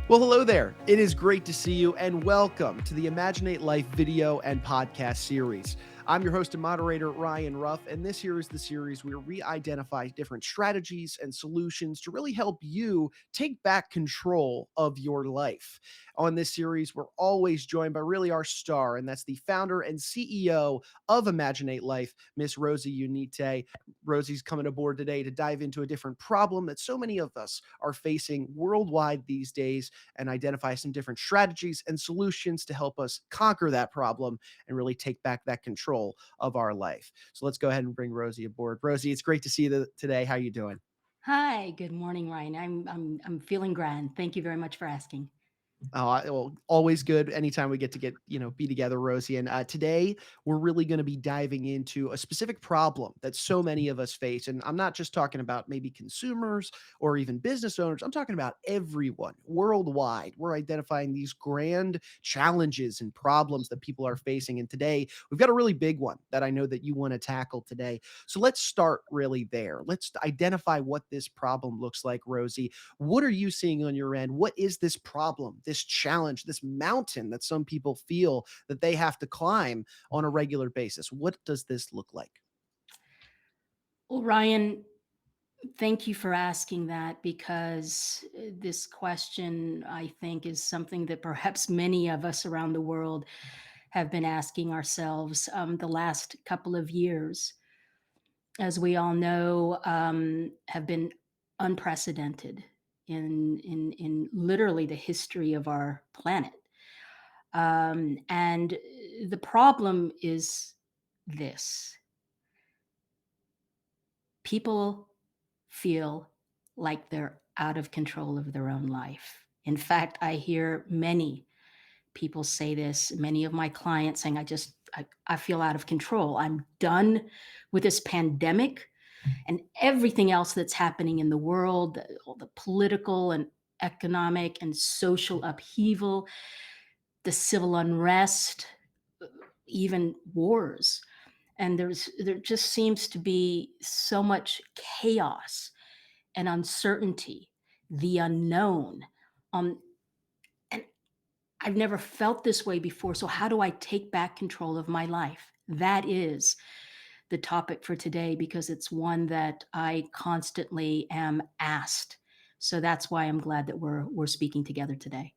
Well, hello there. It is great to see you, and welcome to the Imaginate Life video and podcast series. I'm your host and moderator, Ryan Ruff, and this here is the series where we identify different strategies and solutions to really help you take back control of your life. On this series, we're always joined by really our star, and that's the founder and CEO of Imaginate Life, Miss Rosie Unite. Rosie's coming aboard today to dive into a different problem that so many of us are facing worldwide these days and identify some different strategies and solutions to help us conquer that problem and really take back that control of our life. So let's go ahead and bring Rosie aboard. Rosie, it's great to see you today. How you doing? Hi, good morning, Ryan. I'm feeling grand. Thank you very much for asking. Well, always good anytime we get be together, Rosie. And today we're really going to be diving into a specific problem that so many of us face. And I'm not just talking about maybe consumers or even business owners. I'm talking about everyone worldwide. We're identifying these grand challenges and problems that people are facing. And today we've got a really big one that I know that you want to tackle today. So let's start really there. Let's identify what this problem looks like, Rosie. What are you seeing on your end? What is this problem, this challenge, this mountain that some people feel that they have to climb on a regular basis? What does this look like? Well, Ryan, thank you for asking that because this question, I think, is something that perhaps many of us around the world have been asking ourselves the last couple of years. As we all know, have been unprecedented in literally the history of our planet. And the problem is this: people feel like they're out of control of their own life. In fact, I hear many people say this, many of my clients saying, I feel out of control. I'm done with this pandemic and everything else that's happening in the world, all the political and economic and social upheaval, the civil unrest, even wars. And there just seems to be so much chaos and uncertainty, the unknown. Um, and I've never felt this way before. So how do I take back control of my life? That is the topic for today because it's one that I constantly am asked. So that's why I'm glad that we're speaking together today.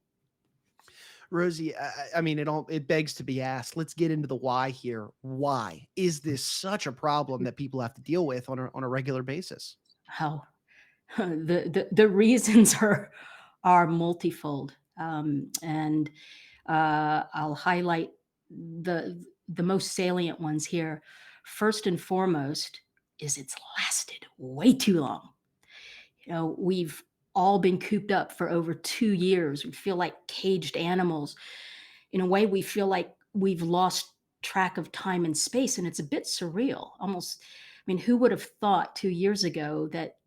Rosie, I mean, it begs to be asked. Let's get into the why here. Why is this such a problem that people have to deal with on a regular basis? How the reasons are multifold, and I'll highlight the most salient ones here. First and foremost, is it's lasted way too long. We've all been cooped up for over 2 years. We feel like caged animals. In a way, we feel like we've lost track of time and space, and it's a bit surreal. Almost, I mean, who would have thought 2 years ago that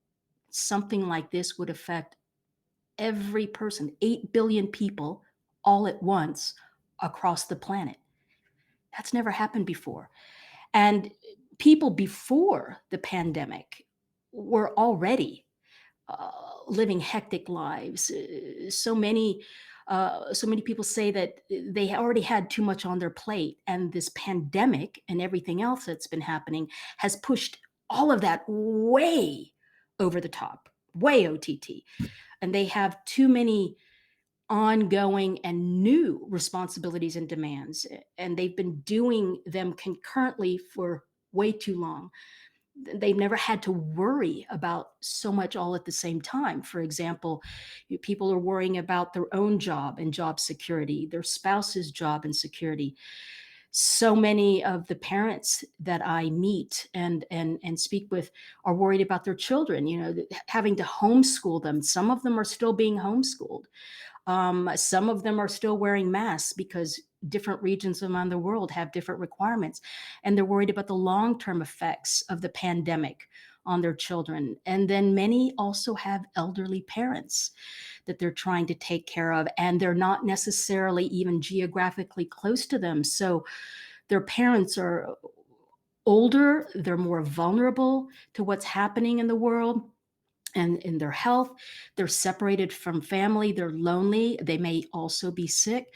something like this would affect every person, 8 billion people all at once across the planet? That's never happened before. And people before the pandemic were already living hectic lives. So many people say that they already had too much on their plate, and this pandemic and everything else that's been happening has pushed all of that way over the top, way OTT, and they have too many ongoing and new responsibilities and demands, and they've been doing them concurrently for way too long. They've never had to worry about so much all at the same time. For example, people are worrying about their own job and job security, their spouse's job and security. So many of the parents that I meet and speak with are worried about their children, having to homeschool them. Some of them are still being homeschooled. Some of them are still wearing masks because different regions around the world have different requirements. And they're worried about the long term effects of the pandemic on their children. And then many also have elderly parents that they're trying to take care of, and they're not necessarily even geographically close to them. So their parents are older, they're more vulnerable to what's happening in the world, and in their health. They're separated from family. They're lonely. They may also be sick.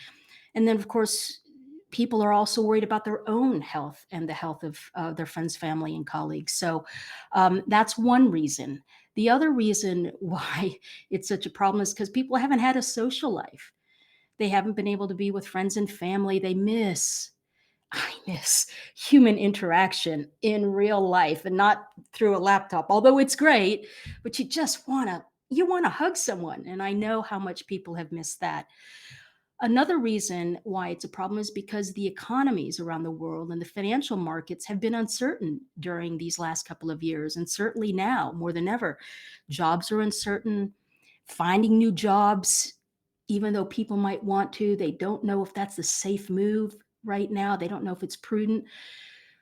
And then, of course, people are also worried about their own health and the health of their friends, family, and colleagues. So that's one reason. The other reason why it's such a problem is because people haven't had a social life. They haven't been able to be with friends and family. I miss human interaction in real life and not through a laptop. Although it's great, but you want to hug someone, and I know how much people have missed that. Another reason why it's a problem is because the economies around the world and the financial markets have been uncertain during these last couple of years, and certainly now more than ever. Jobs are uncertain, finding new jobs, even though people might want to, they don't know if that's the safe move right now. They don't know if it's prudent.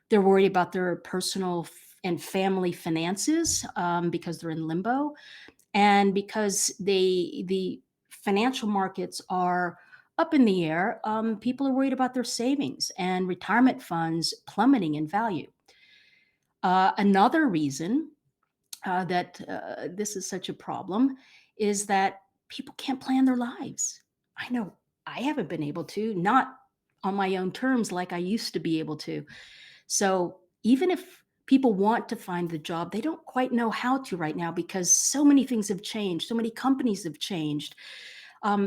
They're worried about their personal and family finances because they're in limbo, and because the financial markets are up in the air. People are worried about their savings and retirement funds plummeting in value. Another reason that this is such a problem is that people can't plan their lives. I know I haven't been able to, not on my own terms like I used to be able to. So even if people want to find the job, they don't quite know how to right now because so many things have changed. So many companies have changed.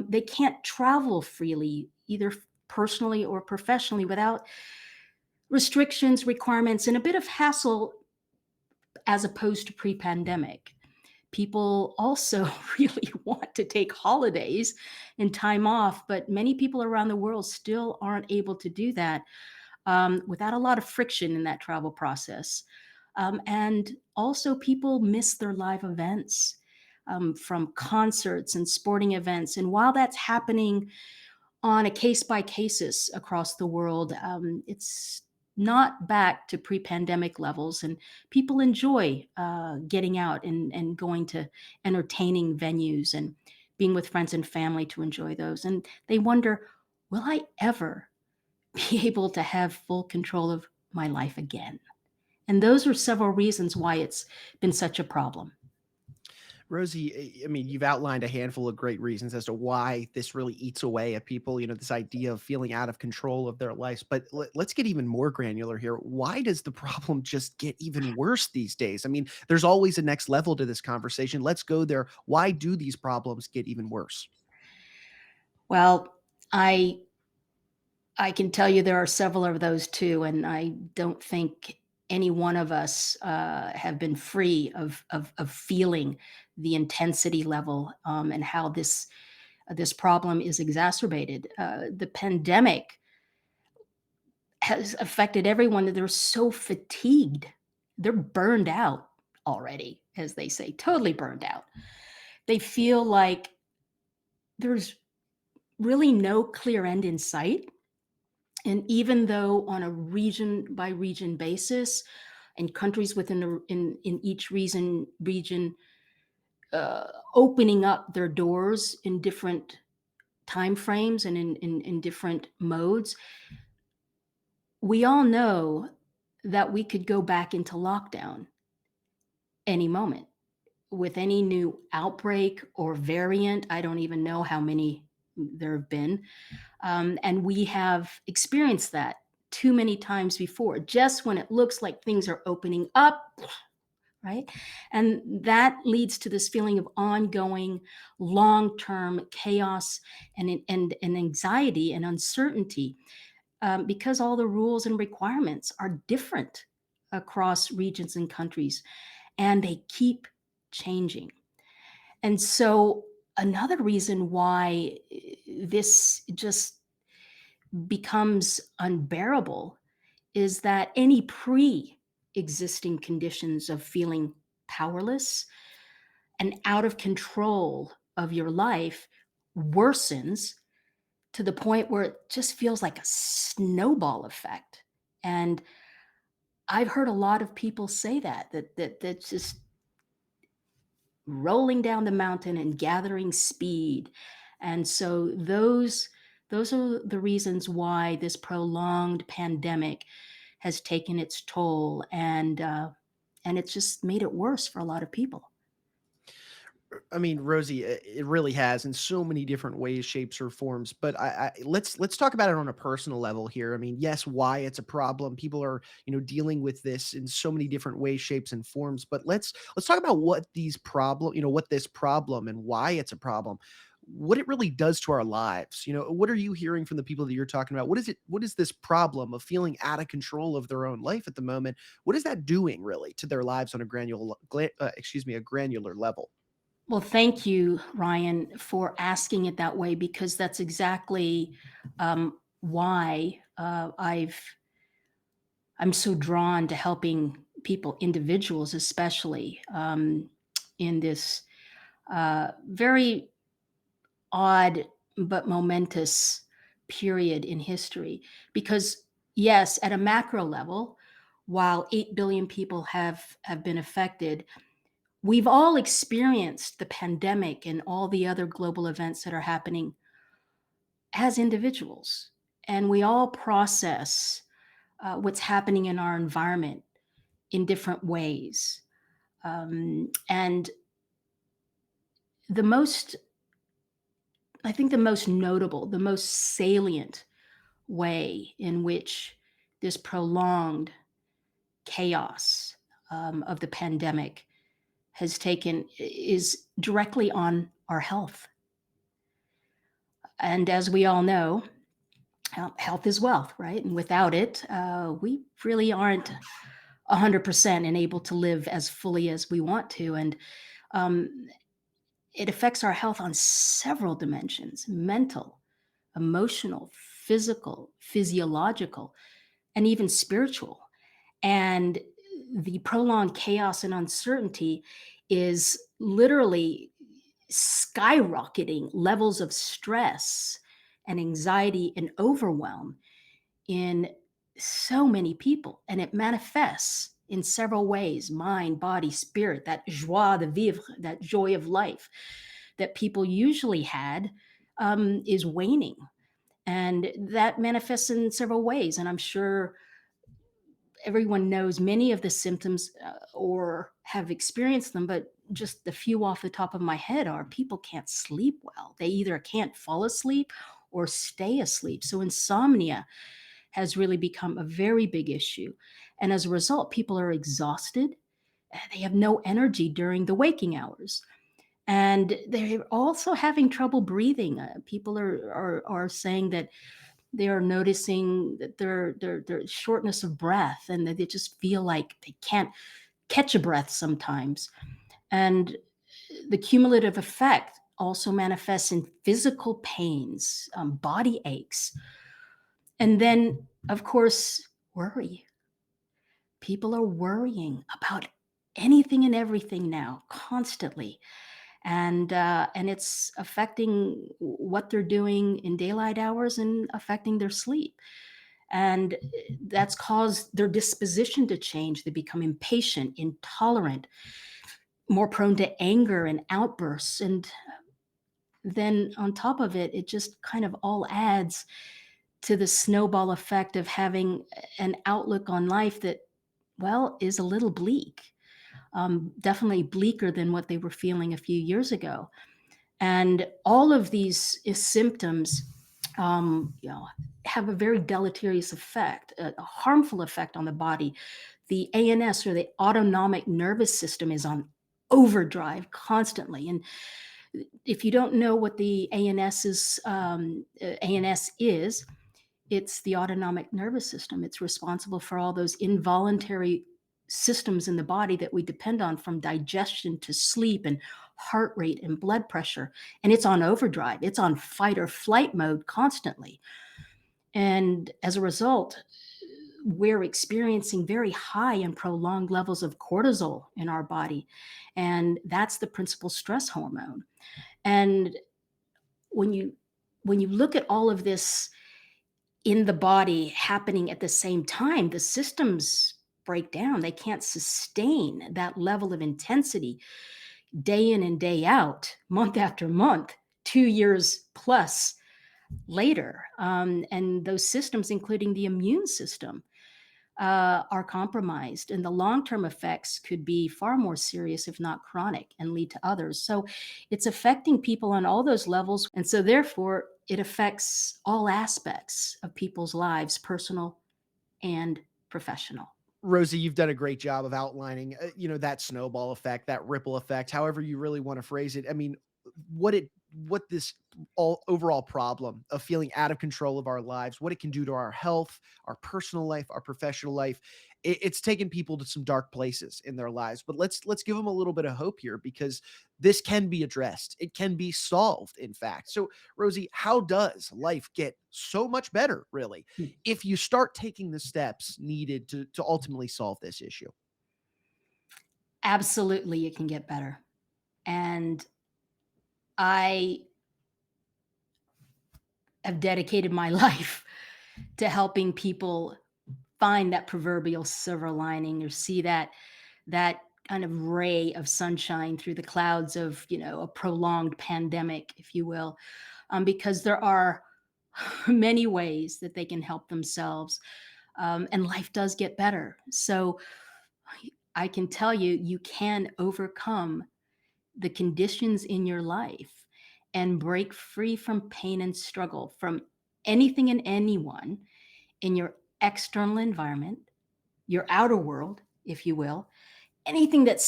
They can't travel freely, either personally or professionally, without restrictions, requirements, and a bit of hassle as opposed to pre pandemic. People also really want to take holidays and time off, but many people around the world still aren't able to do that without a lot of friction in that travel process. And also, people miss their live events from concerts and sporting events. And while that's happening on a case by cases across the world, it's not back to pre pandemic levels. And people enjoy getting out and going to entertaining venues and being with friends and family to enjoy those. And they wonder, will I ever be able to have full control of my life again? And those are several reasons why it's been such a problem. Rosie, I mean, you've outlined a handful of great reasons as to why this really eats away at people, this idea of feeling out of control of their lives. But let's get even more granular here. Why does the problem just get even worse these days? I mean, there's always a next level to this conversation. Let's go there. Why do these problems get even worse? Well, I I can tell you there are several of those too, and I don't think any one of us have been free of feeling the intensity level and how this problem is exacerbated. The pandemic has affected everyone. They're so fatigued, they're burned out already, as they say, totally burned out. They feel like there's really no clear end in sight. And even though on a region by region basis, and countries within in each region opening up their doors in different time frames and in different modes, we all know that we could go back into lockdown any moment with any new outbreak or variant. I don't even know how many there have been. And we have experienced that too many times before, just when it looks like things are opening up, right? And that leads to this feeling of ongoing long term chaos and anxiety and uncertainty because all the rules and requirements are different across regions and countries, and they keep changing. And so, another reason why this just becomes unbearable is that any pre existing conditions of feeling powerless and out of control of your life worsens to the point where it just feels like a snowball effect. And I've heard a lot of people say that's just rolling down the mountain and gathering speed. And so those are the reasons why this prolonged pandemic has taken its toll, and it's just made it worse for a lot of people. I mean, Rosie, it really has in so many different ways, shapes, or forms. But let's talk about it on a personal level here. I mean, yes, why it's a problem. People are dealing with this in so many different ways, shapes, and forms. But let's talk about what these problem, what this problem and why it's a problem. What it really does to our lives. What are you hearing from the people that you're talking about? What is it? What is this problem of feeling out of control of their own life at the moment? What is that doing really to their lives on a a granular level? Well, thank you, Ryan, for asking it that way because that's exactly why I'm so drawn to helping people, individuals especially, in this very odd but momentous period in history. Because yes, at a macro level, while 8 billion people have been affected, we've all experienced the pandemic and all the other global events that are happening as individuals. And we all process what's happening in our environment in different ways. And the most, I think, the most notable, the most salient way in which this prolonged chaos of the pandemic has taken is directly on our health. And as we all know, health is wealth, right? And without it, we really aren't 100% and able to live as fully as we want to. And um, it affects our health on several dimensions: mental, emotional, physical, physiological, and even spiritual. And the prolonged chaos and uncertainty is literally skyrocketing levels of stress and anxiety and overwhelm in so many people. And it manifests in several ways: mind, body, spirit, that joie de vivre, that joy of life that people usually had is waning. And that manifests in several ways. And I'm sure everyone knows many of the symptoms or have experienced them, but just the few off the top of my head are people can't sleep well. They either can't fall asleep or stay asleep. So insomnia has really become a very big issue. And as a result, people are exhausted. They have no energy during the waking hours. And they're also having trouble breathing. People are saying that they are noticing that their shortness of breath and that they just feel like they can't catch a breath sometimes. And the cumulative effect also manifests in physical pains, body aches, and then, of course, worry. People are worrying about anything and everything now, constantly, and it's affecting what they're doing in daylight hours and affecting their sleep. And that's caused their disposition to change. They become impatient, intolerant, more prone to anger and outbursts. And then on top of it, it just kind of all adds to the snowball effect of having an outlook on life that, well, is a little bleak, definitely bleaker than what they were feeling a few years ago. And all of these symptoms, you know, have a very deleterious effect, a harmful effect on the body. The ANS, or the autonomic nervous system, is on overdrive constantly. And if you don't know what the ANS is, it's the autonomic nervous system. It's responsible for all those involuntary systems in the body that we depend on, from digestion to sleep and heart rate and blood pressure. And it's on overdrive. It's on fight or flight mode constantly. And as a result, we're experiencing very high and prolonged levels of cortisol in our body. And that's the principal stress hormone. And when you when you look at all of this in the body happening at the same time, the systems break down. They can't sustain that level of intensity day in and day out, month after month, 2 years plus later. And those systems, including the immune system, are compromised, and the long term effects could be far more serious, if not chronic, and lead to others. So it's affecting people on all those levels. And so, therefore, it affects all aspects of people's lives, personal and professional. Rosie, you've done a great job of outlining, that snowball effect, that ripple effect, however you really want to phrase it. I mean, what this all overall problem of feeling out of control of our lives, what it can do to our health, our personal life, our professional life. It's taken people to some dark places in their lives, but let's give them a little bit of hope here because this can be addressed. It can be solved, in fact. So, Rosie, how does life get so much better, really, if you start taking the steps needed to ultimately solve this issue? Absolutely, it can get better. And I have dedicated my life to helping people find that proverbial silver lining or see that kind of ray of sunshine through the clouds of a prolonged pandemic, if you will, because there are many ways that they can help themselves, and life does get better. So I can tell you, you can overcome the conditions in your life and break free from pain and struggle from anything and anyone in your external environment, your outer world, if you will, anything that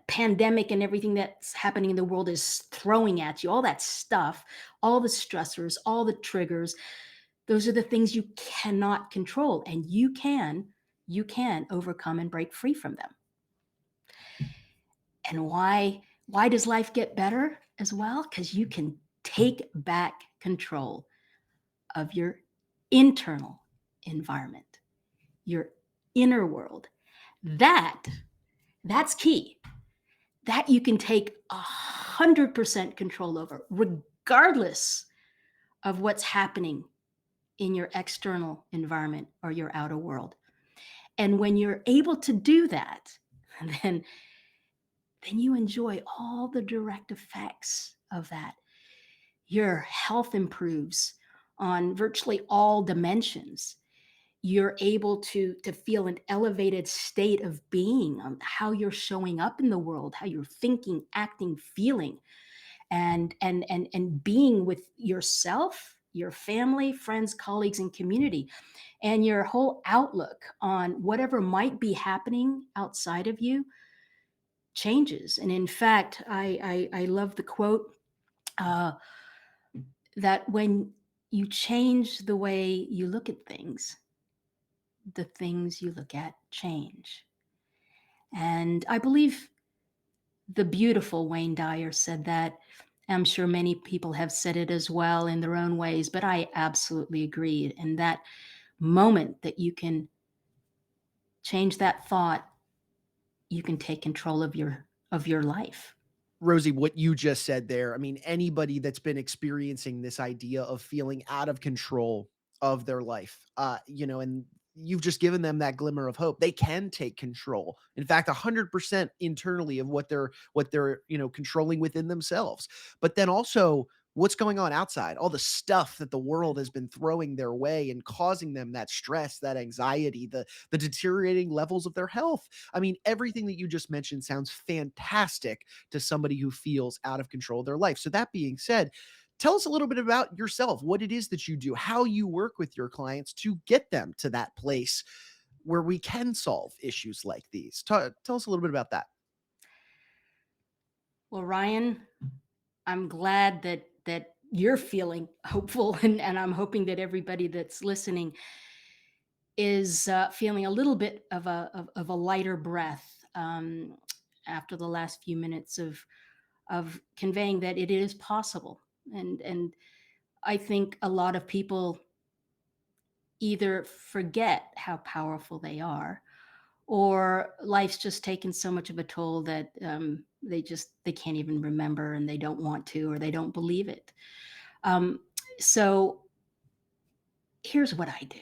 pandemic and everything that's happening in the world is throwing at you, all that stuff, all the stressors, all the triggers, those are the things you cannot control, and you can overcome and break free from them. And why does life get better as well? Because you can take back control of your internal environment, your inner world. That that's key. That you can take 100% control over, regardless of what's happening in your external environment or your outer world. And when you're able to do that, then then you enjoy all the direct effects of that. Your health improves on virtually all dimensions. You're able to feel an elevated state of being, how you're showing up in the world, how you're thinking, acting, feeling, and being with yourself, your family, friends, colleagues, and community, and your whole outlook on whatever might be happening outside of you changes. And in fact, I love the quote, uh, that when you change the way you look at things, the things you look at change. And I believe the beautiful Wayne Dyer said that. I'm sure many people have said it as well in their own ways, but I absolutely agree. And that moment that you can change that thought, you can take control of your life. Rosie, what you just said there, I mean, anybody that's been experiencing this idea of feeling out of control of their life, and you've just given them that glimmer of hope. They can take control. In fact, 100% internally of what they're controlling within themselves. But then also what's going on outside, all the stuff that the world has been throwing their way and causing them that stress, that anxiety, the deteriorating levels of their health. I mean, everything that you just mentioned sounds fantastic to somebody who feels out of control of their life. So, that being said, tell us a little bit about yourself, what it is that you do, how you work with your clients to get them to that place where we can solve issues like these. Tell us a little bit about that. Well, Ryan, I'm glad that you're feeling hopeful, and I'm hoping that everybody that's listening is feeling a little bit of a lighter breath, after the last few minutes of conveying that it is possible. And I think a lot of people either forget how powerful they are, or life's just taken so much of a toll that they can't even remember, and they don't want to, or they don't believe it. So here's what I do.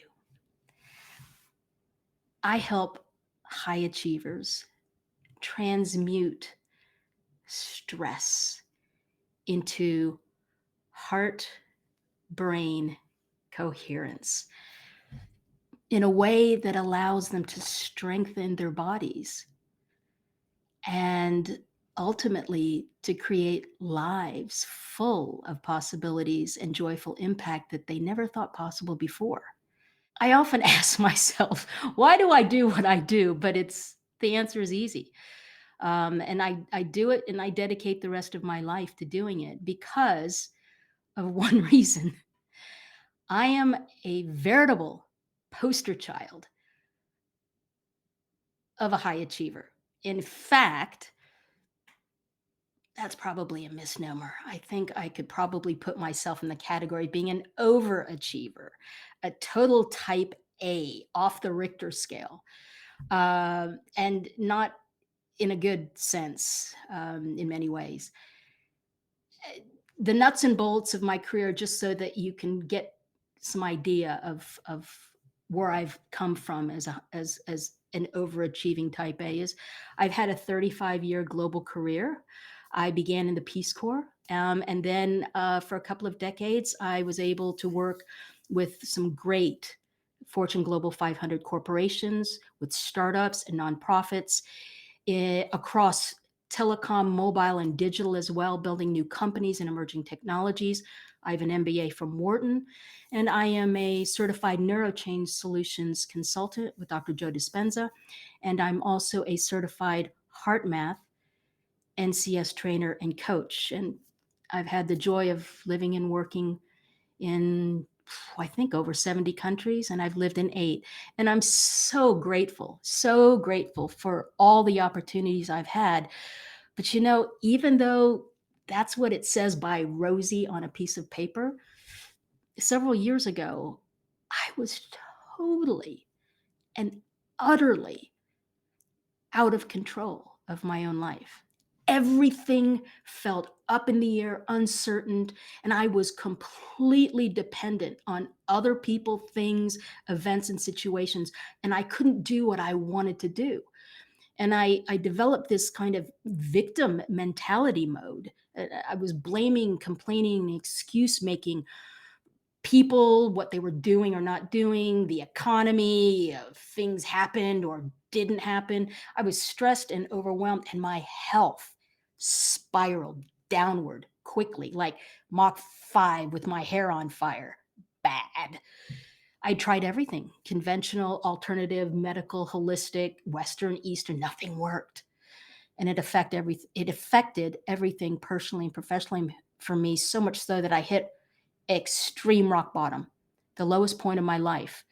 I help high achievers transmute stress into heart brain coherence. in a way that allows them to strengthen their bodies and ultimately to create lives full of possibilities and joyful impact that they never thought possible before. I often ask myself, why do I do what I do? But the answer is easy. And I do it and I dedicate the rest of my life to doing it because of one reason. I am a veritable poster child of a high achiever. In fact, that's probably a misnomer. I think I could probably put myself in the category of being an overachiever, a total type A off the Richter scale, and not in a good sense in many ways. The nuts and bolts of my career, just so that you can get some idea of where I've come from as an overachieving type A, is I've had a 35-year global career. I began in the Peace Corps, and then for a couple of decades, I was able to work with some great Fortune Global 500 corporations, with startups and nonprofits across telecom, mobile, and digital as well, building new companies and emerging technologies. I have an MBA from Wharton, and I am a certified neurochange solutions consultant with Dr. Joe Dispenza. And I'm also a certified heart math NCS trainer and coach. And I've had the joy of living and working in, I think, over 70 countries, and I've lived in 8. And I'm so grateful for all the opportunities I've had. But even though that's what it says by Rosie on a piece of paper, several years ago, I was totally and utterly out of control of my own life. Everything felt up in the air, uncertain, and I was completely dependent on other people, things, events, and situations, and I couldn't do what I wanted to do. And I developed this kind of victim mentality mode. I was blaming, complaining, excuse making people, what they were doing or not doing, the economy, things happened or didn't happen. I was stressed and overwhelmed, and my health spiraled downward quickly, like Mach 5 with my hair on fire. Bad. I tried everything: conventional, alternative, medical, holistic, Western, Eastern, nothing worked. And it affected everything personally and professionally for me, so much so that I hit extreme rock bottom, the lowest point of my life.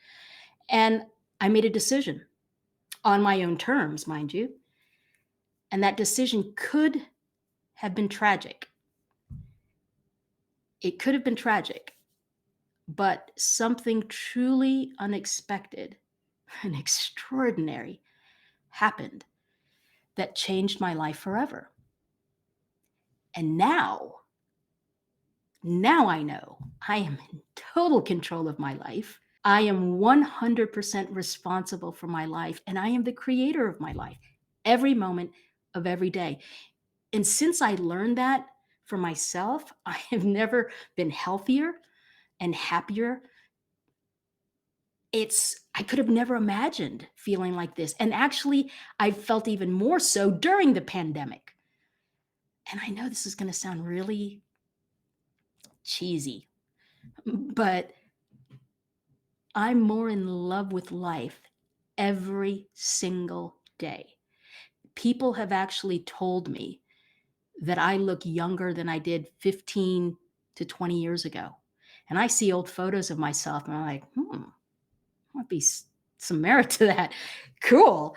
And I made a decision on my own terms, mind you. And that decision could have been tragic. It could have been tragic, but something truly unexpected and extraordinary happened that changed my life forever. And now I know I am in total control of my life. I am 100% responsible for my life, and I am the creator of my life every moment of every day. And since I learned that for myself, I have never been healthier and happier. I could have never imagined feeling like this. And actually, I felt even more so during the pandemic. And I know this is going to sound really cheesy, but I'm more in love with life every single day. People have actually told me that I look younger than I did 15 to 20 years ago. And I see old photos of myself and I'm like, might be some merit to that. Cool.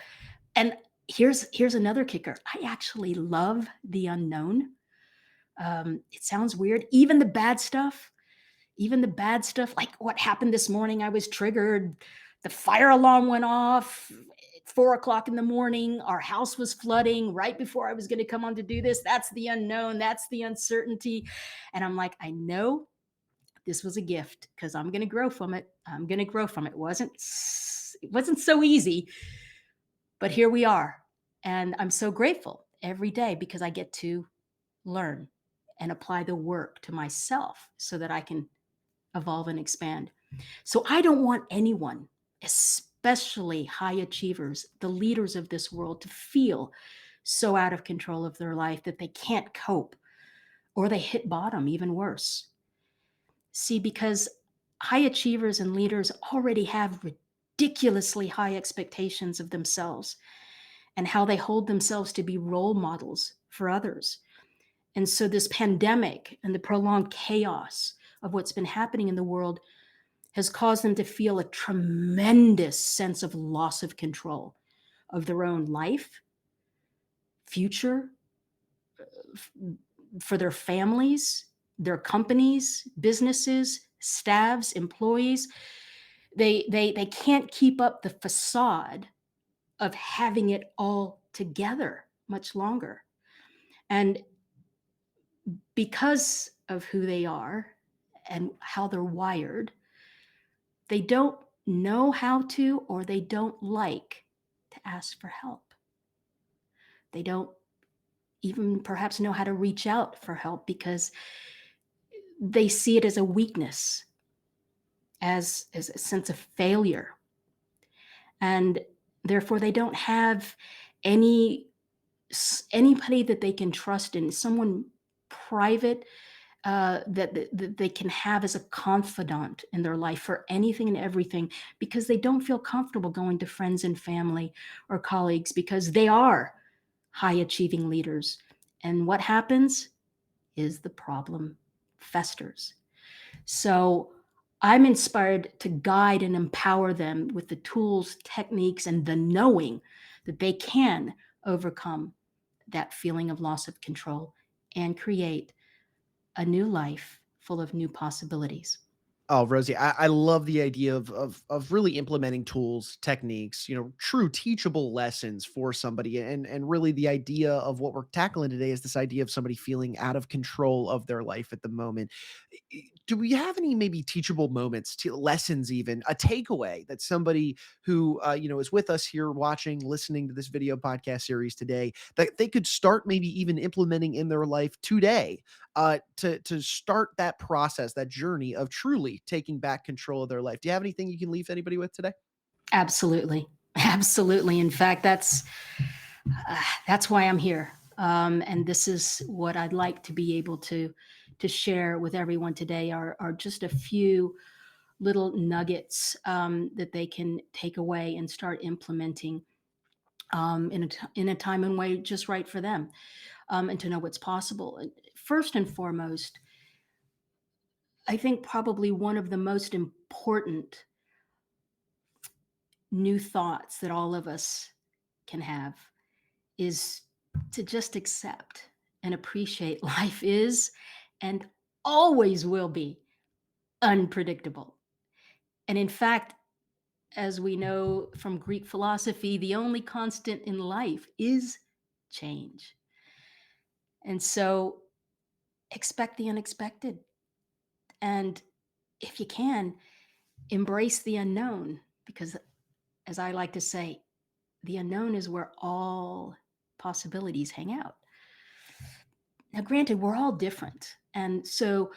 And here's another kicker. I actually love the unknown. It sounds weird. Even the bad stuff, like what happened this morning, I was triggered. The fire alarm went off at 4 o'clock in the morning. Our house was flooding right before I was going to come on to do this. That's the unknown. That's the uncertainty. And I'm like, I know this was a gift because I'm going to grow from it. I'm going to grow from it. It wasn't so easy, but here we are. And I'm so grateful every day because I get to learn and apply the work to myself so that I can evolve and expand. So I don't want anyone especially high achievers, the leaders of this world, to feel so out of control of their life that they can't cope or they hit bottom, even worse. See, because high achievers and leaders already have ridiculously high expectations of themselves and how they hold themselves to be role models for others. And so, this pandemic and the prolonged chaos of what's been happening in the world has caused them to feel a tremendous sense of loss of control of their own life, future, f- for their families, their companies, businesses, staffs, employees. They can't keep up the facade of having it all together much longer. And because of who they are and how they're wired, they don't know how to, or they don't like to ask for help. They don't even perhaps know how to reach out for help because they see it as a weakness, as a sense of failure. And therefore, they don't have any anybody that they can trust in, someone private that they can have as a confidant in their life for anything and everything, because they don't feel comfortable going to friends and family or colleagues because they are high achieving leaders. And what happens is the problem festers. So I'm inspired to guide and empower them with the tools, techniques, and the knowing that they can overcome that feeling of loss of control and create a new life full of new possibilities. Oh, Rosie, I love the idea of really implementing tools, techniques, true teachable lessons for somebody. And really the idea of what we're tackling today is this idea of somebody feeling out of control of their life at the moment. Do we have any maybe teachable moments, lessons, even a takeaway that somebody who is with us here watching, listening to this video podcast series today, that they could start maybe even implementing in their life today, to start that process, that journey of truly taking back control of their life? Do you have anything you can leave anybody with today? Absolutely. Absolutely. In fact, that's why I'm here. And this is what I'd like to be able to share with everyone today are just a few little nuggets that they can take away and start implementing in a time and way just right for them, and to know what's possible. And first and foremost, I think probably one of the most important new thoughts that all of us can have is to just accept and appreciate life is and always will be unpredictable. And in fact, as we know from Greek philosophy, the only constant in life is change. And so expect the unexpected. And if you can, embrace the unknown, because as I like to say, the unknown is where all possibilities hang out. Now, granted, we're all different. And so,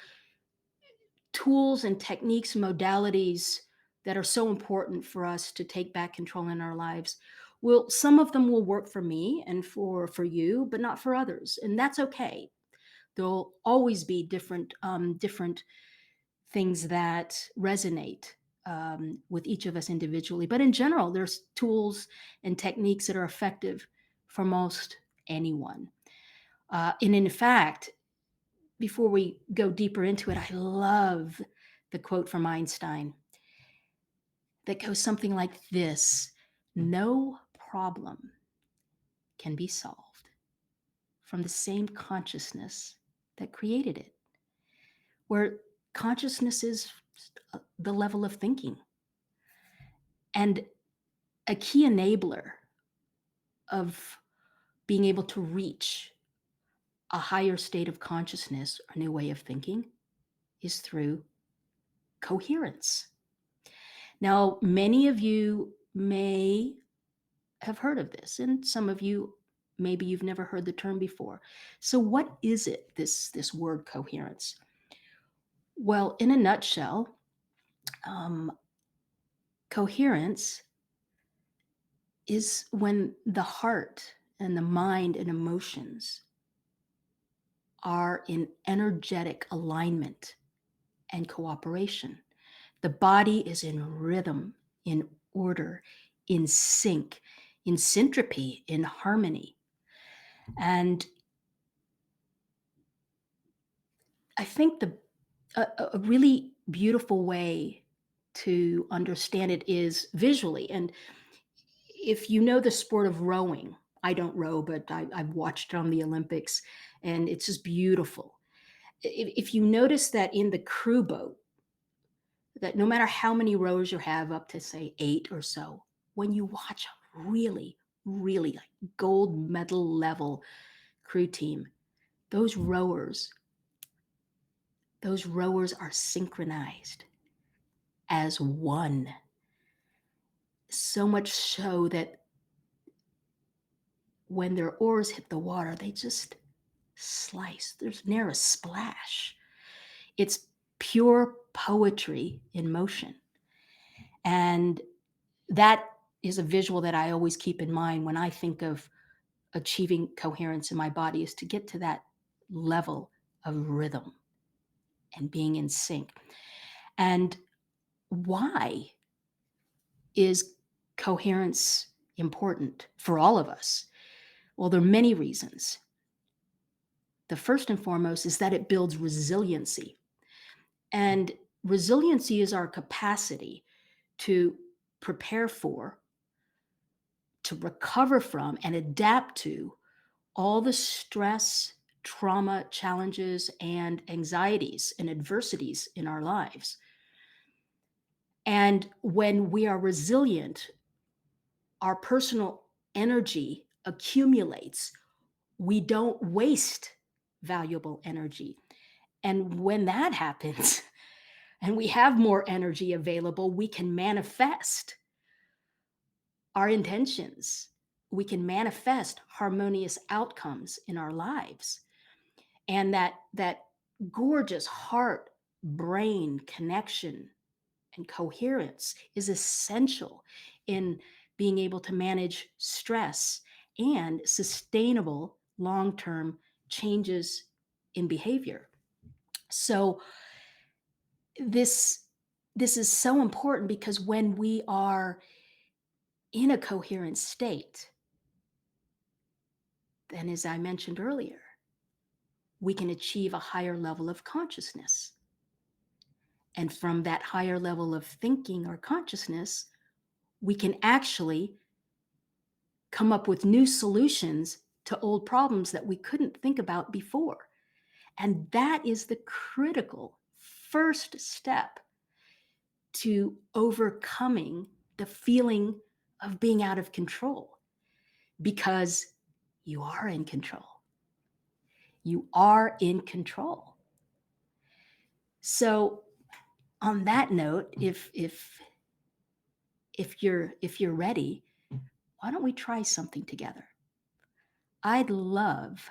tools and techniques, modalities that are so important for us to take back control in our lives, will some of them will work for me and for you, but not for others. And that's okay. There'll always be different things that resonate with each of us individually. But in general, there's tools and techniques that are effective for most anyone. And in fact, before we go deeper into it, I love the quote from Einstein that goes something like this: no problem can be solved from the same consciousness that created it, where consciousness is the level of thinking. And a key enabler of being able to reach a higher state of consciousness, a new way of thinking, is through coherence. Now, many of you may have heard of this, and some of you maybe you've never heard the term before. So, what is it? This word coherence? Well, in a nutshell, um, Coherence is when the heart and the mind and emotions are in energetic alignment and cooperation. The body is in rhythm, in order, in sync, in syntropy, in harmony. And I think a really beautiful way to understand it is visually. And if you know the sport of rowing, I don't row, but I've watched it on the Olympics, and it's just beautiful. If you notice that in the crew boat, that no matter how many rowers you have, up to say 8 or so, when you watch a really, really like gold medal level crew team, those rowers, those rowers are synchronized as one. So much so that when their oars hit the water, they just slice. There's near a splash. It's pure poetry in motion. And that is a visual that I always keep in mind when I think of achieving coherence in my body, is to get to that level of rhythm and being in sync. And why is coherence important for all of us? Well, there are many reasons. The first and foremost is that it builds resiliency. And resiliency is our capacity to prepare for, to recover from, and adapt to all the stress, trauma, challenges, and anxieties and adversities in our lives. And when we are resilient, our personal energy accumulates. We don't waste valuable energy. And when that happens, and we have more energy available, we can manifest our intentions. We can manifest harmonious outcomes in our lives. And that gorgeous heart brain connection and coherence is essential in being able to manage stress and sustainable long-term changes in behavior. So this this is so important because when we are in a coherent state, then as I mentioned earlier, we can achieve a higher level of consciousness. And from that higher level of thinking or consciousness, we can actually come up with new solutions to old problems that we couldn't think about before. And that is the critical first step to overcoming the feeling of being out of control, because you are in control. You are in control. So on that note, if you're ready, why don't we try something together? I'd love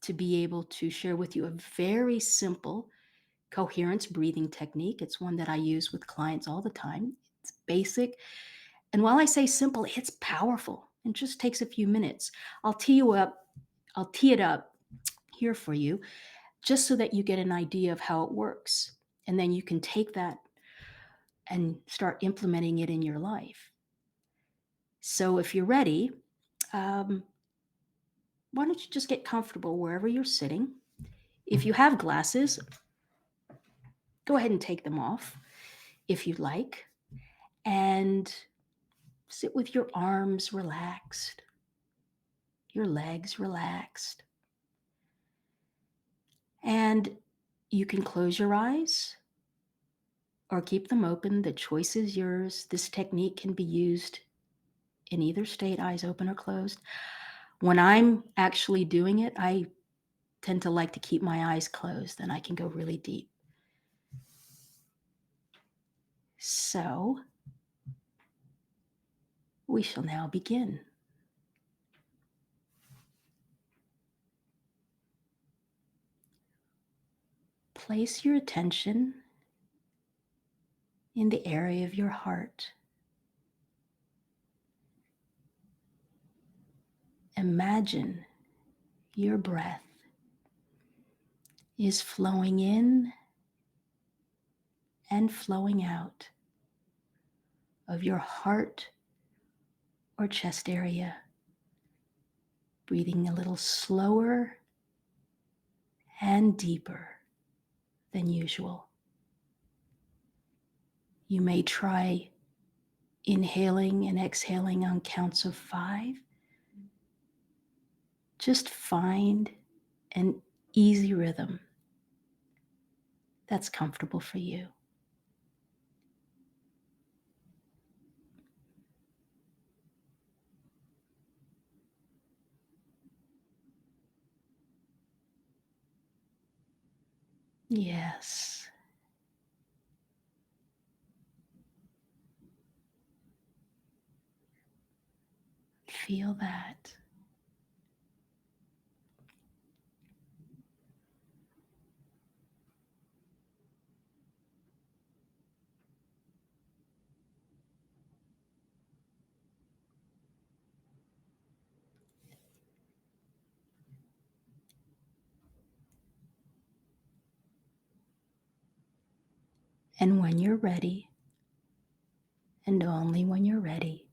to be able to share with you a very simple coherence breathing technique. It's one that I use with clients all the time. It's basic. And while I say simple, it's powerful. It just takes a few minutes. I'll tee it up here for you, just so that you get an idea of how it works. And then you can take that and start implementing it in your life. So if you're ready, um, why don't you just get comfortable wherever you're sitting? If you have glasses, go ahead and take them off if you'd like, and sit with your arms relaxed, your legs relaxed. And you can close your eyes or keep them open. The choice is yours. This technique can be used in either state, eyes open or closed. When I'm actually doing it, I tend to like to keep my eyes closed, and I can go really deep. So we shall now begin. Place your attention in the area of your heart. imagine your breath is flowing in and flowing out of your heart or chest area, breathing a little slower and deeper than usual. You may try inhaling and exhaling on counts of 5. Just find an easy rhythm that's comfortable for you. Yes. Feel that. And when you're ready, and only when you're ready,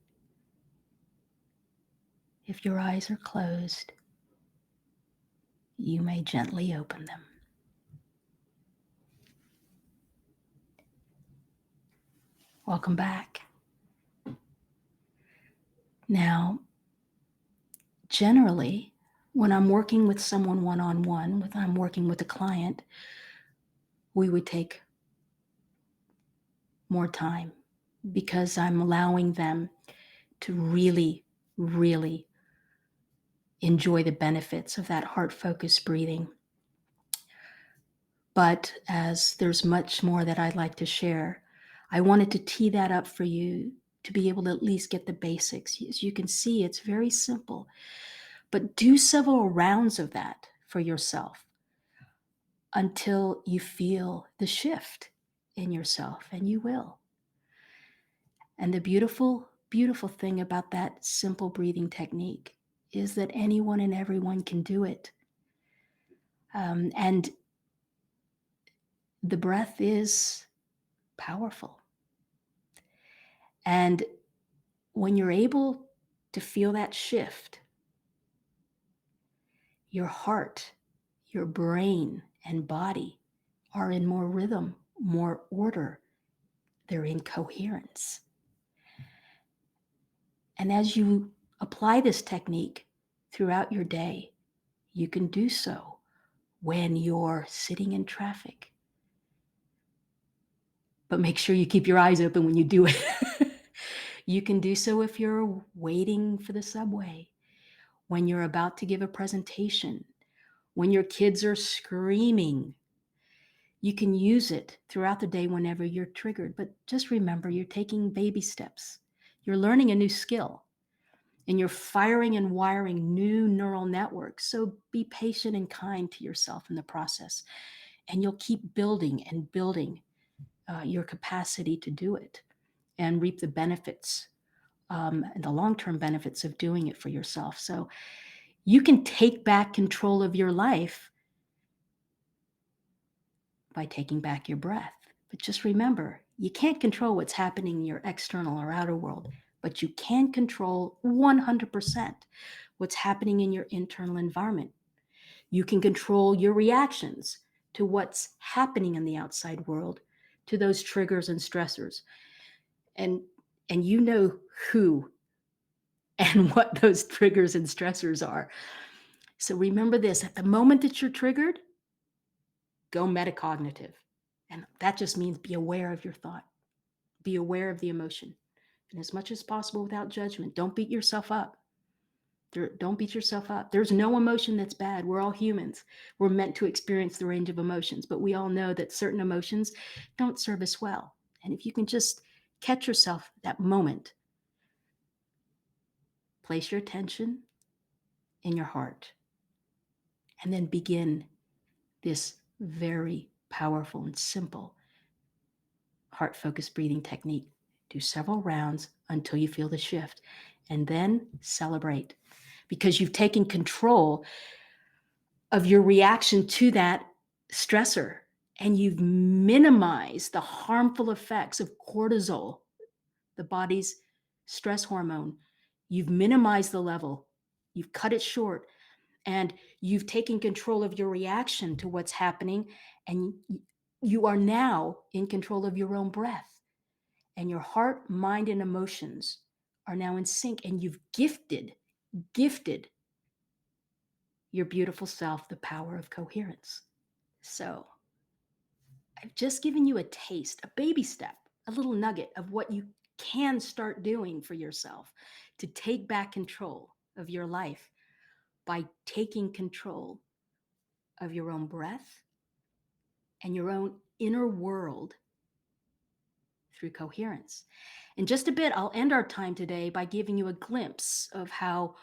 if your eyes are closed, you may gently open them. Welcome back. Now, generally, when I'm working with someone one-on-one, when I'm working with a client, we would take more time because I'm allowing them to really, really enjoy the benefits of that heart-focused breathing. But as there's much more that I'd like to share, I wanted to tee that up for you to be able to at least get the basics. As you can see, it's very simple, but do several rounds of that for yourself until you feel the shift in yourself, and you will. And the beautiful, beautiful thing about that simple breathing technique is that anyone and everyone can do it. And the breath is powerful. And when you're able to feel that shift, your heart, your brain, and body are in more rhythm, more order. They're in coherence. And as you apply this technique throughout your day, you can do so when you're sitting in traffic. But make sure you keep your eyes open when you do it. You can do so if you're waiting for the subway, when you're about to give a presentation, when your kids are screaming. You can use it throughout the day whenever you're triggered. But just remember, you're taking baby steps. You're learning a new skill, and you're firing and wiring new neural networks. So be patient and kind to yourself in the process, and you'll keep building and building your capacity to do it and reap the benefits and the long-term benefits of doing it for yourself. So you can take back control of your life by taking back your breath. But just remember, you can't control what's happening in your external or outer world, but you can control 100% what's happening in your internal environment. You can control your reactions to what's happening in the outside world, to those triggers and stressors. And you know who and what those triggers and stressors are. So remember this, at the moment that you're triggered, go metacognitive. And that just means be aware of your thought, be aware of the emotion. And as much as possible without judgment, don't beat yourself up. Don't beat yourself up. There's no emotion that's bad. We're all humans. We're meant to experience the range of emotions, but we all know that certain emotions don't serve us well. And if you can just catch yourself that moment, place your attention in your heart, and then begin this very powerful and simple heart-focused breathing technique. Do several rounds until you feel the shift, and then celebrate. because you've taken control of your reaction to that stressor, and you've minimized the harmful effects of cortisol, the body's stress hormone. You've minimized the level, you've cut it short, and you've taken control of your reaction to what's happening. And you are now in control of your own breath, and your heart, mind, and emotions are now in sync. And you've gifted your beautiful self the power of coherence. So I've just given you a taste, a baby step, a little nugget of what you can start doing for yourself to take back control of your life by taking control of your own breath and your own inner world through coherence. In just a bit, I'll end our time today by giving you a glimpse of how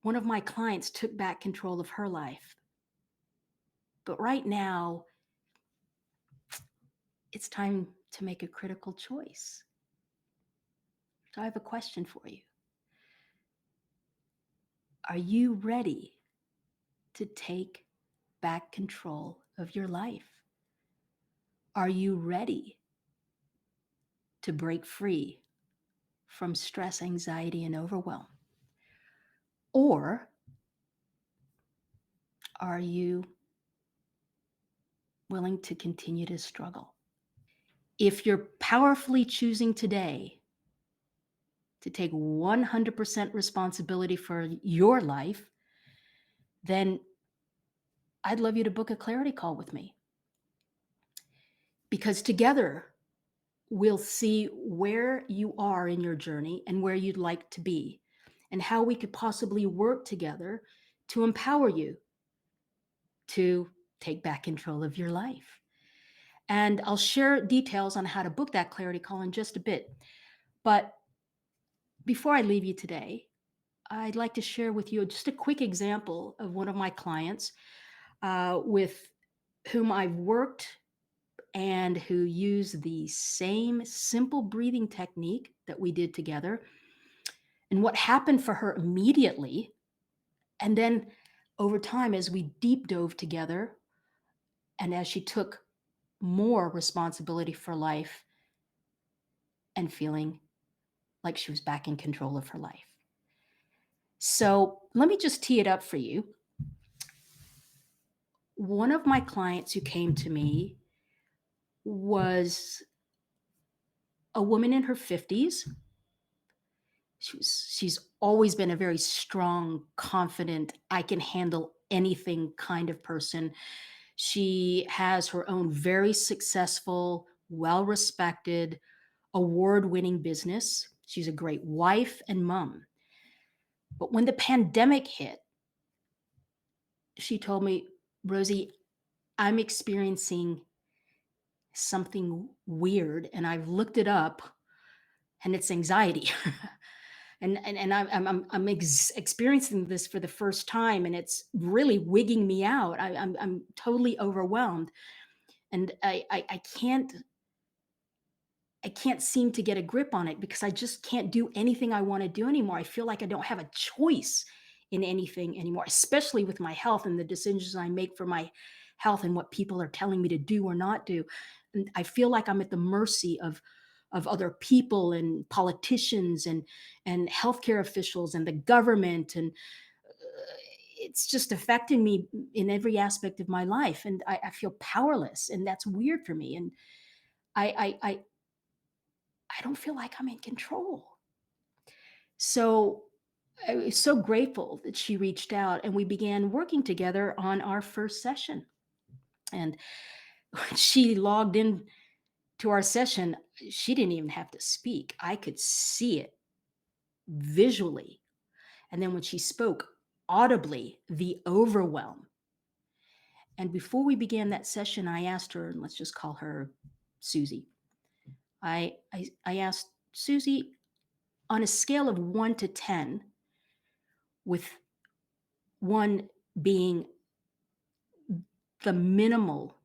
one of my clients took back control of her life. But right now, it's time to make a critical choice. So I have a question for you. Are you ready to take back control of your life? Are you ready to break free from stress, anxiety, and overwhelm? Or are you willing to continue to struggle? If you're powerfully choosing today to take 100% responsibility for your life, then I'd love you to book a clarity call with me, because together we'll see where you are in your journey and where you'd like to be, and how we could possibly work together to empower you to take back control of your life. And I'll share details on how to book that clarity call in just a bit. But before I leave you today, I'd like to share with you just a quick example of one of my clients with whom I've worked and who used the same simple breathing technique that we did together. And what happened for her immediately, and then over time, as we deep dove together and as she took more responsibility for life and feeling like she was back in control of her life. So let me just tee it up for you. One of my clients who came to me was a woman in her 50s. She's always been a very strong, confident, I can handle anything kind of person. She has her own very successful, well-respected, award-winning business. She's a great wife and mom. But when the pandemic hit, she told me, "Rosie, I'm experiencing something weird, and I've looked it up, and it's anxiety." And I'm experiencing this for the first time, and it's really wigging me out. I'm totally overwhelmed, and I can't seem to get a grip on it because I just can't do anything I want to do anymore. I feel like I don't have a choice in anything anymore, especially with my health and the decisions I make for my health and what people are telling me to do or not do. And I feel like I'm at the mercy of other people and politicians and healthcare officials and the government, and it's just affecting me in every aspect of my life, and I feel powerless, and that's weird for me. And I I don't feel like I'm in control. So I was so grateful that she reached out and we began working together on our first session. And when she logged in to our session, she didn't even have to speak. I could see it visually. And then when she spoke audibly, the overwhelm. And before we began that session, I asked her, and let's just call her Susie. I asked Susie, on a scale of 1 to 10, with 1 being the minimal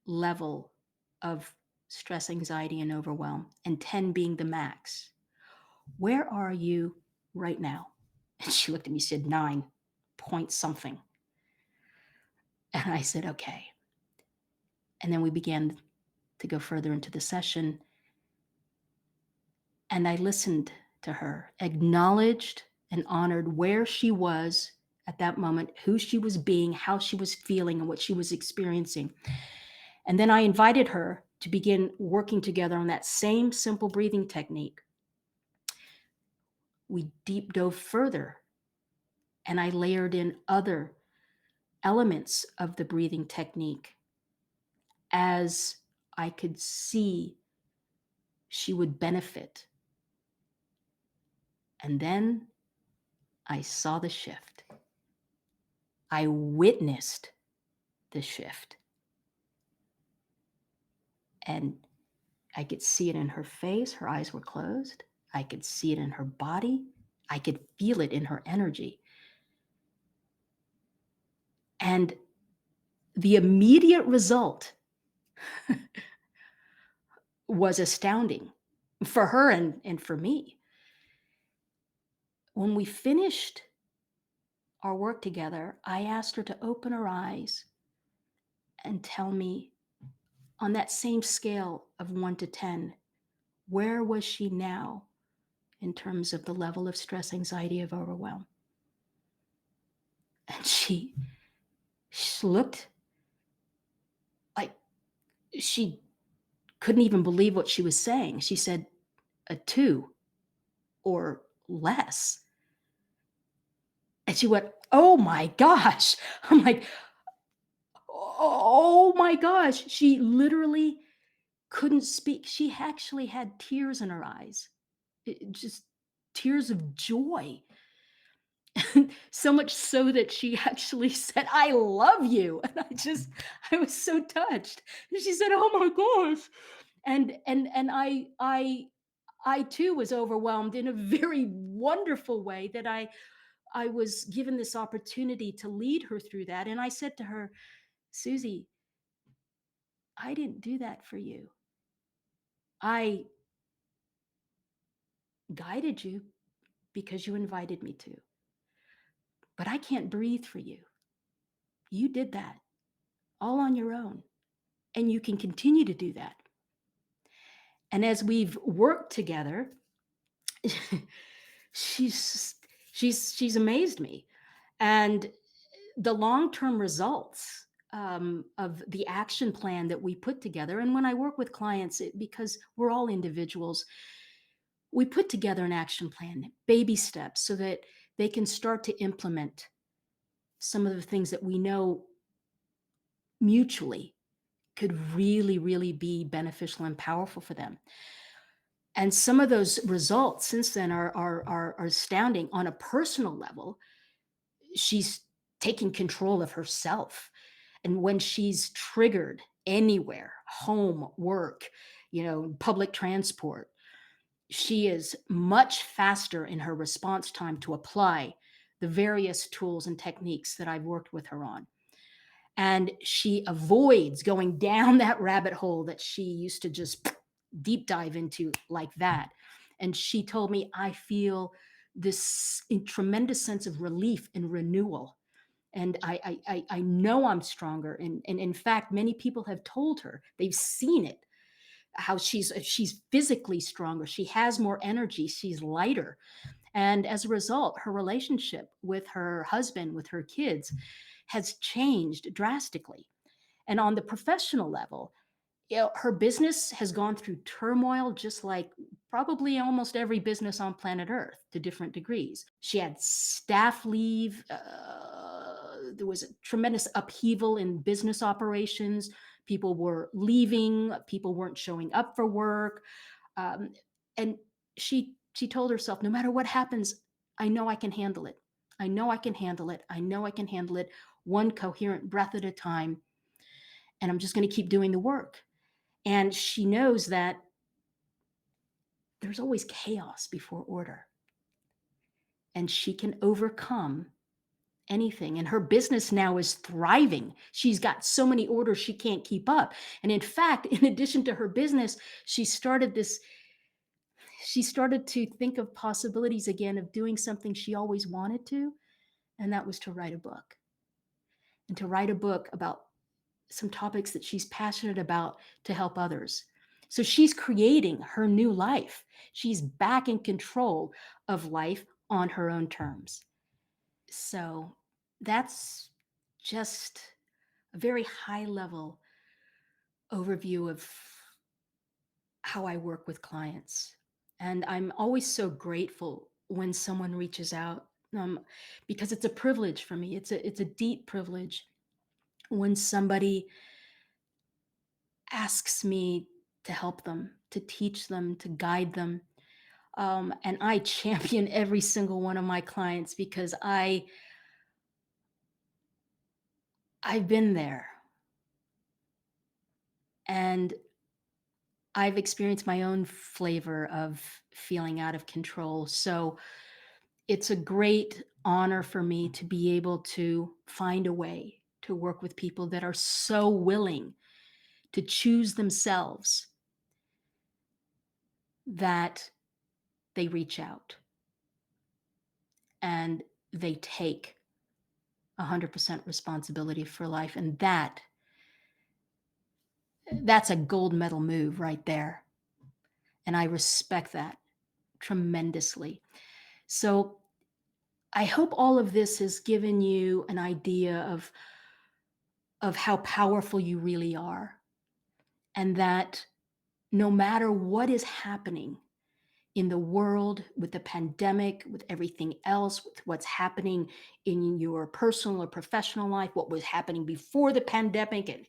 level of stress, anxiety, and overwhelm, and 10 being the max, where are you right now? And she looked at me, she said, 9 point something. And I said, okay. And then we began to go further into the session. And I listened to her, acknowledged and honored where she was at that moment, who she was being, how she was feeling, and what she was experiencing. And then I invited her to begin working together on that same simple breathing technique. We deep dove further, and I layered in other elements of the breathing technique as I could see she would benefit. And then I saw the shift. I witnessed the shift. And I could see it in her face. Her eyes were closed. I could see it in her body. I could feel it in her energy. And the immediate result was astounding for her and for me. When we finished our work together, I asked her to open her eyes and tell me, on that same scale of 1 to 10, where was she now in terms of the level of stress, anxiety, of overwhelm? And she looked like she couldn't even believe what she was saying. She said, a 2 or less. And she went, oh my gosh. I'm like, oh my gosh. She literally couldn't speak. She actually had tears in her eyes, just tears of joy. So much so that she actually said, I love you. And I was so touched. And she said, oh my gosh. And I too was overwhelmed in a very wonderful way that I was given this opportunity to lead her through that. And I said to her, Susie, I didn't do that for you. I guided you because you invited me to, but I can't breathe for you. You did that all on your own, and you can continue to do that. And as we've worked together, she's she's amazed me. And the long-term results of the action plan that we put together, and when I work with clients, because we're all individuals, we put together an action plan, baby steps, so that they can start to implement some of the things that we know mutually could really, really be beneficial and powerful for them. And some of those results since then are astounding. On a personal level, she's taking control of herself. And when she's triggered anywhere, home, work, public transport, she is much faster in her response time to apply the various tools and techniques that I've worked with her on. And she avoids going down that rabbit hole that she used to just deep dive into like that. And she told me, I feel this tremendous sense of relief and renewal. And I know I'm stronger. And in fact, many people have told her, they've seen it, how she's physically stronger. She has more energy. She's lighter. And as a result, her relationship with her husband, with her kids, has changed drastically. And on the professional level, her business has gone through turmoil, just like probably almost every business on planet Earth to different degrees. She had staff leave. There was a tremendous upheaval in business operations. People were leaving. People weren't showing up for work. And she told herself, no matter what happens, I know I can handle it. I know I can handle it. I know I can handle it, one coherent breath at a time. And I'm just going to keep doing the work. And she knows that there's always chaos before order. And she can overcome anything. And her business now is thriving. She's got so many orders she can't keep up. And in fact, in addition to her business, she she started to think of possibilities again of doing something she always wanted to, and that was to write a book. And to write a book about some topics that she's passionate about to help others. So she's creating her new life. She's back in control of life on her own terms. So that's just a very high level overview of how I work with clients. And I'm always so grateful when someone reaches out, because it's a privilege for me. It's a deep privilege when somebody asks me to help them, to teach them, to guide them. And I champion every single one of my clients because I've been there and I've experienced my own flavor of feeling out of control. So it's a great honor for me to be able to find a way to work with people that are so willing to choose themselves that they reach out and they take 100% responsibility for life. And that's a gold medal move right there. And I respect that tremendously. So I hope all of this has given you an idea of how powerful you really are. And that no matter what is happening in the world with the pandemic, with everything else, with what's happening in your personal or professional life, what was happening before the pandemic, and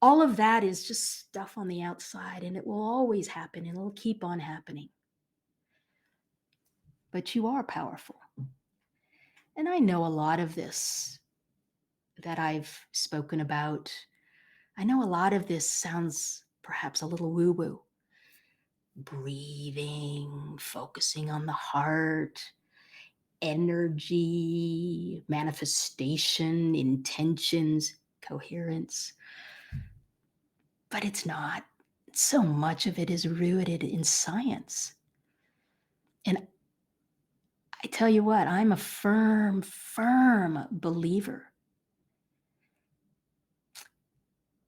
all of that is just stuff on the outside, and it will always happen and it'll keep on happening. But you are powerful. And I know a lot of this that I've spoken about. I know a lot of this sounds perhaps a little woo woo. Breathing, focusing on the heart, energy, manifestation, intentions, coherence. But it's not. So much of it is rooted in science. And I tell you what, I'm a firm believer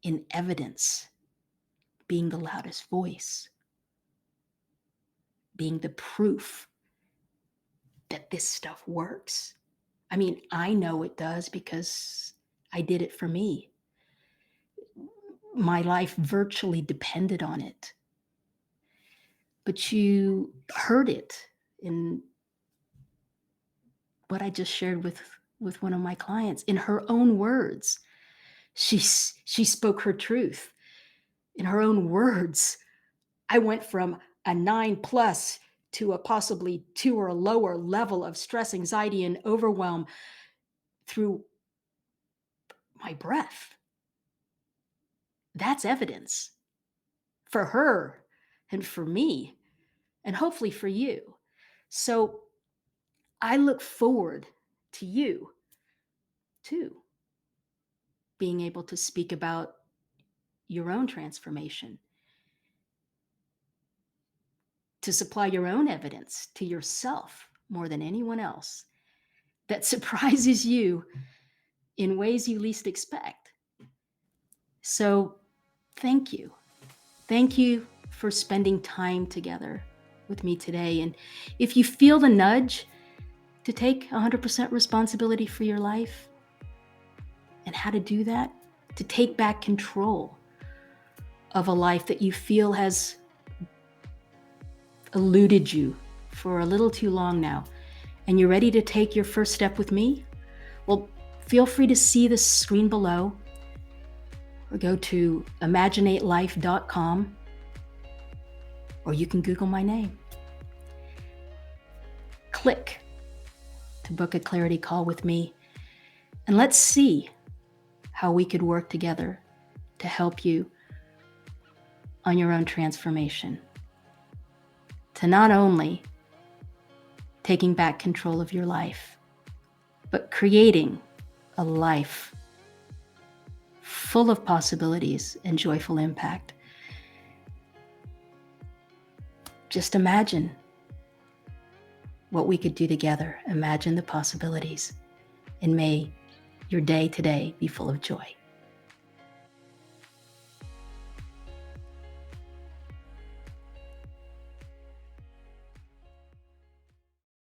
in evidence being the loudest voice, being the proof that this stuff works. I mean, I know it does because I did it for me. My life virtually depended on it. But you heard it in what I just shared with one of my clients. In her own words, she spoke her truth. In her own words, I went from a 9+ to a possibly 2 or a lower level of stress, anxiety, and overwhelm through my breath. That's evidence for her and for me, and hopefully for you. So I look forward to you too being able to speak about your own transformation, to supply your own evidence to yourself more than anyone else that surprises you in ways you least expect. So thank you. Thank you for spending time together with me today. And if you feel the nudge to take 100% responsibility for your life and how to do that, to take back control of a life that you feel has eluded you for a little too long now, and you're ready to take your first step with me, well, feel free to see the screen below or go to imaginatelife.com, or you can Google my name. Click to book a clarity call with me, and let's see how we could work together to help you on your own transformation, to not only taking back control of your life, but creating a life full of possibilities and joyful impact. just imagine what we could do together. Imagine the possibilities. And may your day today be full of joy.